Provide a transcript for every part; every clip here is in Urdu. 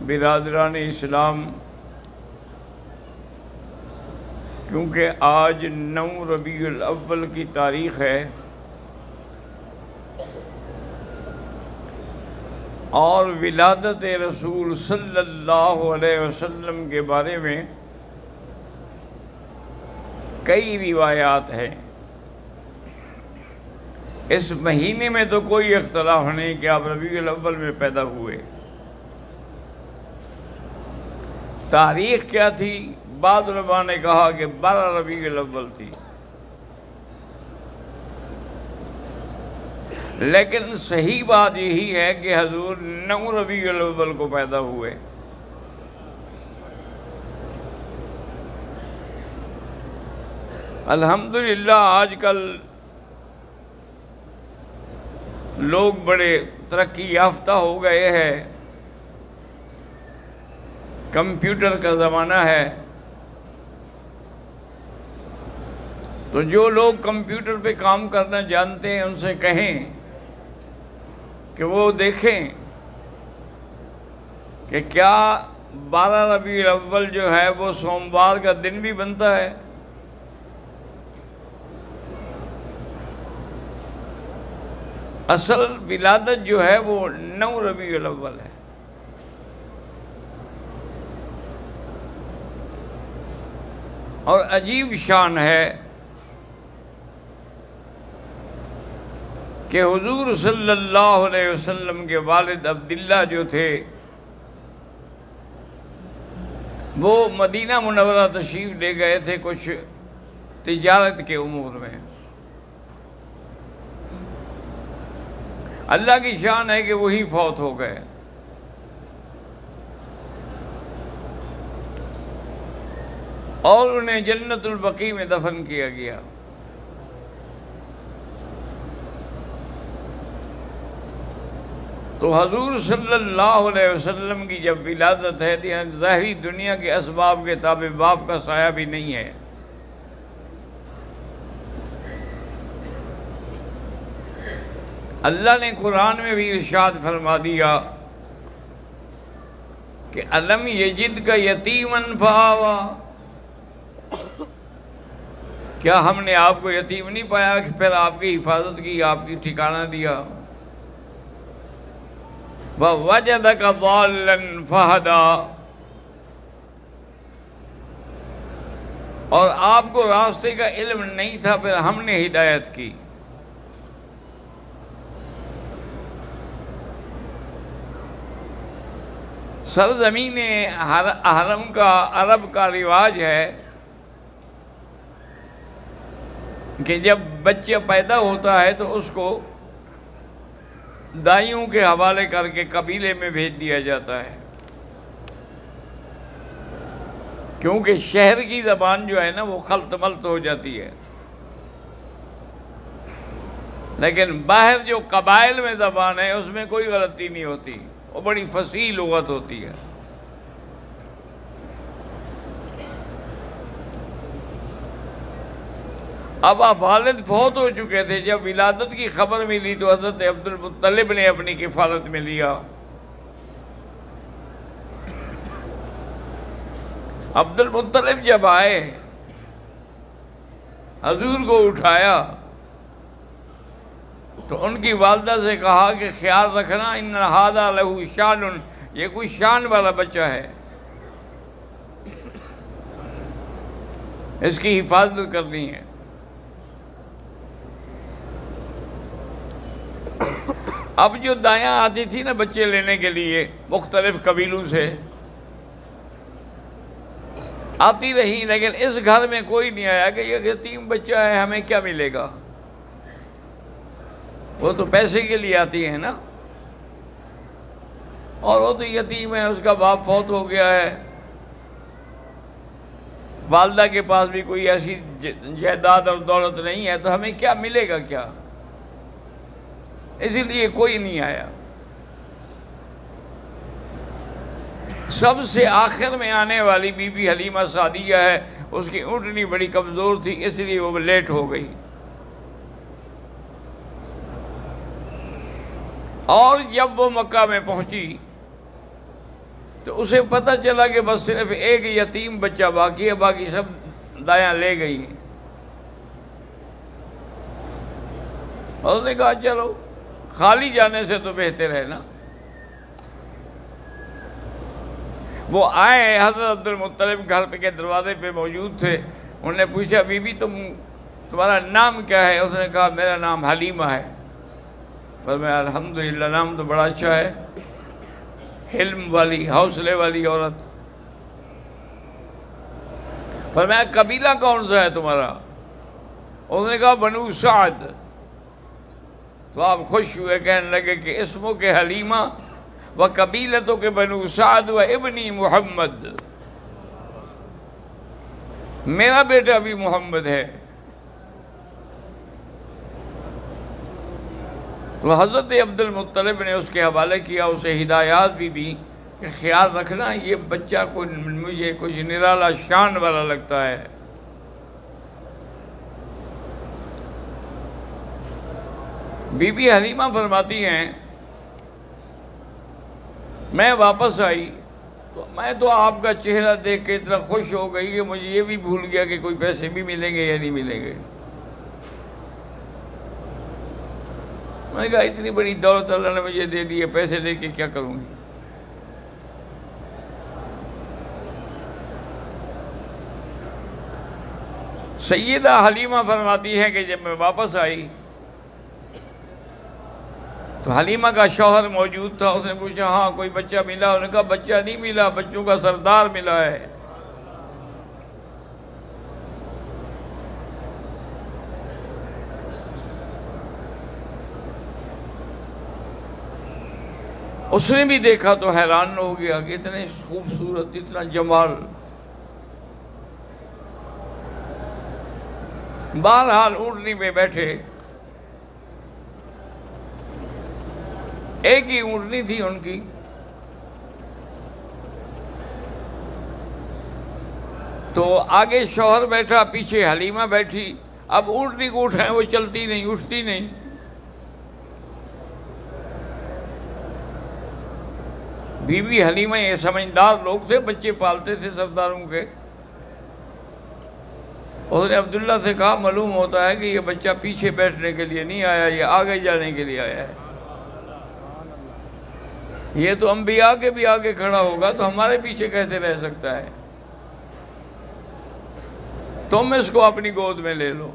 برادران اسلام، کیونکہ آج 9 ربیع الاول کی تاریخ ہے اور ولادت رسول صلی اللہ علیہ وسلم کے بارے میں کئی روایات ہیں۔ اس مہینے میں تو کوئی اختلاف نہیں کہ آپ ربیع الاول میں پیدا ہوئے۔ تاریخ کیا تھی؟ بعض علماء نے کہا کہ 12 ربیع الاول تھی، لیکن صحیح بات یہی ہے کہ حضور 9 ربیع الاول کو پیدا ہوئے۔ الحمدللہ آج کل لوگ بڑے ترقی یافتہ ہو گئے ہیں، کمپیوٹر کا زمانہ ہے، تو جو لوگ کمپیوٹر پہ کام کرنا جانتے ہیں ان سے کہیں کہ وہ دیکھیں کہ کیا 12 ربیع الاول جو ہے وہ سوموار کا دن بھی بنتا ہے۔ اصل ولادت جو ہے وہ 9 ربیع الاول ہے۔ اور عجیب شان ہے کہ حضور صلی اللہ علیہ وسلم کے والد عبداللہ جو تھے وہ مدینہ منورہ تشریف لے گئے تھے کچھ تجارت کے امور میں۔ اللہ کی شان ہے کہ وہی فوت ہو گئے۔ اور انہیں جنت البقیع میں دفن کیا گیا۔ تو حضور صلی اللہ علیہ وسلم کی جب ولادت ہے تو ظاہری دنیا کے اسباب کے تابع باپ کا سایہ بھی نہیں ہے۔ اللہ نے قرآن میں بھی ارشاد فرما دیا کہ الم یجد کا یتیمن فآوا، کیا ہم نے آپ کو یتیم نہیں پایا کہ پھر آپ کی حفاظت کی، آپ کی ٹھکانہ دیا۔ وَوَجَدَكَ ضَالًّا فَهَدَىٰ، اور آپ کو راستے کا علم نہیں تھا پھر ہم نے ہدایت کی۔ سرزمین حرم کا عرب کا رواج ہے کہ جب بچہ پیدا ہوتا ہے تو اس کو دائیوں کے حوالے کر کے قبیلے میں بھیج دیا جاتا ہے، کیونکہ شہر کی زبان جو ہے نا وہ خلط ملط ہو جاتی ہے، لیکن باہر جو قبائل میں زبان ہے اس میں کوئی غلطی نہیں ہوتی، وہ بڑی فصیح لغت ہوتی ہے۔ اب آپ والد فوت ہو چکے تھے، جب ولادت کی خبر ملی تو حضرت عبد المطلب نے اپنی کفالت میں لیا۔ عبد المطلب جب آئے، حضور کو اٹھایا تو ان کی والدہ سے کہا کہ خیال رکھنا ان ھذا لہ شان، یہ کوئی شان والا بچہ ہے، اس کی حفاظت کرنی ہے۔ اب جو دایاں آتی تھی نا بچے لینے کے لیے مختلف قبیلوں سے آتی رہی، لیکن اس گھر میں کوئی نہیں آیا کہ یہ یتیم بچہ ہے ہمیں کیا ملے گا۔ وہ تو پیسے کے لیے آتی ہیں نا، اور وہ تو یتیم ہے، اس کا باپ فوت ہو گیا ہے، والدہ کے پاس بھی کوئی ایسی جائیداد اور دولت نہیں ہے، تو ہمیں کیا ملے گا کیا، اسی لیے کوئی نہیں آیا۔ سب سے آخر میں آنے والی بی بی حلیمہ سعدیہ ہے، اس کی اونٹنی بڑی کمزور تھی اس لیے وہ لیٹ ہو گئی۔ اور جب وہ مکہ میں پہنچی تو اسے پتہ چلا کہ بس صرف ایک یتیم بچہ باقی ہے، باقی سب دایاں لے گئی ہیں۔ اور اس نے کہا چلو خالی جانے سے تو بہتر ہے نا۔ وہ آئے، حضرت عبد المطلب گھر کے دروازے پہ موجود تھے۔ انہوں نے پوچھا بی بی تمہارا نام کیا ہے؟ اس نے کہا میرا نام حلیمہ ہے۔ فرمایا الحمدللہ، نام تو بڑا اچھا ہے، حلم والی، حوصلے والی عورت۔ فرمایا قبیلہ کون سا ہے تمہارا؟ اس نے کہا بنو سعد۔ تو آپ خوش ہوئے، کہنے لگے کہ اسموں کے حلیمہ و قبیلتوں کے بنو سعد و ابنی محمد، میرا بیٹا بھی محمد ہے۔ تو حضرت عبد المطلب نے اس کے حوالے کیا، اسے ہدایات بھی دی کہ خیال رکھنا یہ بچہ مجھے کچھ نرالا شان والا لگتا ہے۔ بی بی حلیمہ فرماتی ہیں میں واپس آئی تو میں تو آپ کا چہرہ دیکھ کے اتنا خوش ہو گئی کہ مجھے یہ بھی بھول گیا کہ کوئی پیسے بھی ملیں گے یا نہیں ملیں گے۔ میں نے کہا اتنی بڑی دولت اللہ نے مجھے دے دی ہے، پیسے لے کے کیا کروں گی؟ سیدہ حلیمہ فرماتی ہے کہ جب میں واپس آئی تو حلیمہ کا شوہر موجود تھا۔ اس نے پوچھا ہاں کوئی بچہ ملا؟ انہوں نے کہا بچہ نہیں ملا، بچوں کا سردار ملا ہے۔ اس نے بھی دیکھا تو حیران ہو گیا کہ اتنے خوبصورت، اتنا جمال۔ بہرحال اونٹنی پہ بیٹھے، ایک ہی اونٹنی تھی ان کی، تو آگے شوہر بیٹھا، پیچھے حلیمہ بیٹھی۔ اب اونٹنی کو اٹھائیں وہ چلتی نہیں، اٹھتی نہیں۔ بی بی حلیمہ یہ سمجھدار لوگ تھے، بچے پالتے تھے سرداروں کے۔ اس نے عبداللہ سے کہا معلوم ہوتا ہے کہ یہ بچہ پیچھے بیٹھنے کے لیے نہیں آیا، یہ آگے جانے کے لیے آیا ہے۔ یہ تو انبیاء کے بھی آگے کھڑا ہوگا تو ہمارے پیچھے کیسے رہ سکتا ہے؟ تم اس کو اپنی گود میں لے لو۔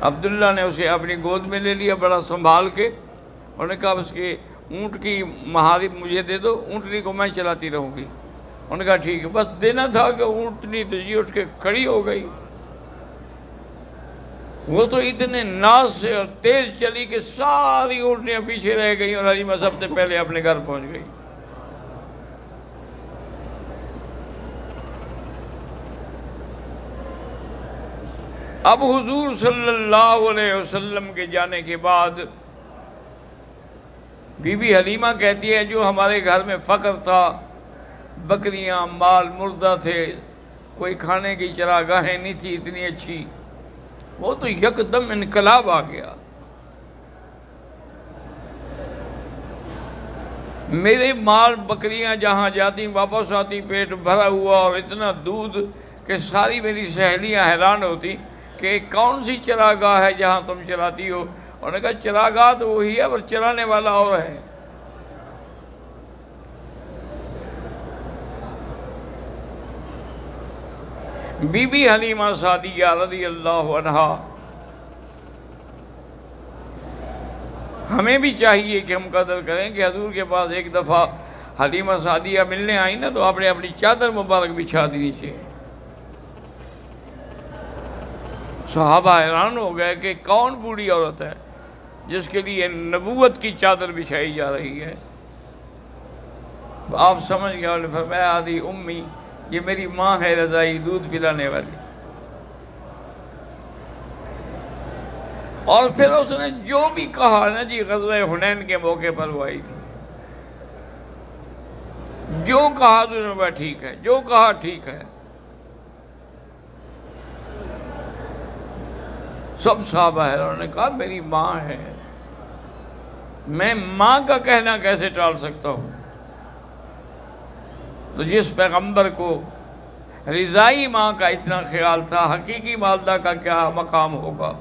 عبداللہ نے اسے اپنی گود میں لے لیا بڑا سنبھال کے۔ انہوں نے کہا اس کے اونٹ کی مہارت مجھے دے دو، اونٹنی کو میں چلاتی رہوں گی۔ انہوں نے کہا ٹھیک ہے، بس دینا تھا کہ اونٹنی تو جی اٹھ کے کھڑی ہو گئی۔ وہ تو اتنے ناز سے اور تیز چلی کہ ساری اونٹنیاں پیچھے رہ گئی اور حلیمہ سب سے پہلے اپنے گھر پہنچ گئی۔ اب حضور صلی اللہ علیہ وسلم کے جانے کے بعد بی بی حلیمہ کہتی ہے جو ہمارے گھر میں فقر تھا، بکریاں مال مردہ تھے، کوئی کھانے کی چراگاہیں نہیں تھی اتنی اچھی، وہ تو یکدم انقلاب آ گیا۔ میرے مال بکریاں جہاں جاتی واپس آتی پیٹ بھرا ہوا اور اتنا دودھ کہ ساری میری سہیلیاں حیران ہوتی کہ کون سی چراگاہ ہے جہاں تم چراتی ہو؟ انہوں نے کہا چراگاہ تو وہی ہے پر چرانے والا اور ہے۔ بی بی حلیمہ سعدیہ رضی اللہ عنہا، ہمیں بھی چاہیے کہ ہم قدر کریں کہ حضور کے پاس ایک دفعہ حلیمہ سعدیہ ملنے آئی نا تو آپ نے اپنی چادر مبارک بچھا دی نیچے۔ صحابہ حیران ہو گئے کہ کون بوڑھی عورت ہے جس کے لیے نبوت کی چادر بچھائی جا رہی ہے؟ تو آپ سمجھ گئے، انہوں نے فرمایا آدھی امی، یہ میری ماں ہے رضائی، دودھ پلانے والی۔ اور پھر اس نے جو بھی کہا نا جی، غزوہ حنین کے موقع پر وہ آئی تھی، جو کہا تو انہوں نے ٹھیک ہے، جو کہا ٹھیک ہے۔ سب صحابہ ہے، انہوں نے کہا میری ماں ہے، میں ماں کا کہنا کیسے ٹال سکتا ہوں؟ تو جس پیغمبر کو رضائی ماں کا اتنا خیال تھا، حقیقی والدہ کا کیا مقام ہوگا؟